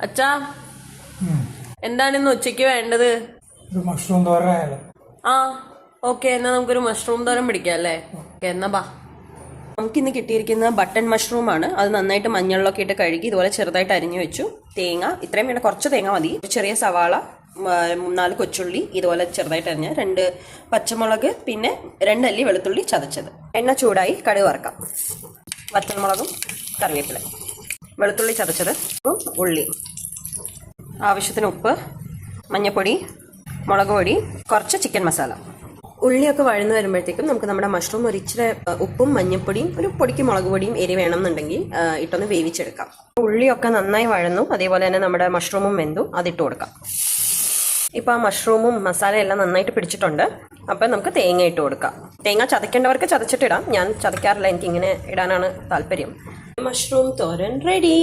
അച്ഛാ, എന്താണ് ഇന്ന് ഉച്ചയ്ക്ക് വേണ്ടത്? മഷ്റൂം തോരൻ. ആ, ഓക്കെ, എന്നാ നമുക്കൊരു മഷ്റൂം തോരൻ പിടിക്കാം അല്ലേ? ഓക്കെ, എന്നാ ബാ. നമുക്കിന്ന് കിട്ടിയിരിക്കുന്ന ബട്ടൺ മഷ്റൂം ആണ്. അത് നന്നായിട്ട് മഞ്ഞളിലൊക്കെ ഇട്ട് കഴുകി ഇതുപോലെ ചെറുതായിട്ട് അരിഞ്ഞു വെച്ചു. തേങ്ങ ഇത്രയും വേണ്ട, കുറച്ച് തേങ്ങ മതി. ഒരു ചെറിയ സവാള, 4 കൊച്ചുള്ളി ഇതുപോലെ ചെറുതായിട്ട് അരിഞ്ഞ്, 2 പച്ചമുളക്, പിന്നെ 2 അല്ലി വെളുത്തുള്ളി ചതച്ചത്. എണ്ണ ചൂടായി കടുക് വറക്കാം. പച്ചമുളകും കറിവേപ്പില, വെളുത്തുള്ളി ചതച്ചത്, ഉള്ളി, ആവശ്യത്തിന് ഉപ്പ്, മഞ്ഞൾപ്പൊടി, മുളക് പൊടി, കുറച്ച് ചിക്കൻ മസാല. ഉള്ളിയൊക്കെ വഴന്നു വരുമ്പോഴത്തേക്കും നമുക്ക് നമ്മുടെ മഷ്റൂം ഒരു ഇച്ചിരി ഉപ്പും മഞ്ഞൾപ്പൊടിയും ഒരു പൊടിക്ക് മുളക് പൊടിയും എരി വേണമെന്നുണ്ടെങ്കിൽ ഇട്ടൊന്ന് വേവിച്ചെടുക്കാം. ഉള്ളിയൊക്കെ നന്നായി വഴന്നു, അതേപോലെ തന്നെ നമ്മുടെ മഷ്റൂമും വെന്തു. അതിട്ട് കൊടുക്കാം. ഇപ്പോൾ ആ മഷ്റൂമും മസാലയെല്ലാം നന്നായിട്ട് പിടിച്ചിട്ടുണ്ട്. അപ്പം നമുക്ക് തേങ്ങ ഇട്ട് കൊടുക്കാം. തേങ്ങ ചതയ്ക്കേണ്ടവർക്ക് ചതച്ചിട്ടിടാം. ഞാൻ ചതയ്ക്കാറില്ല, എനിക്കിങ്ങനെ ഇടാനാണ് താല്പര്യം. മഷ്റൂം തോരൻ റെഡി.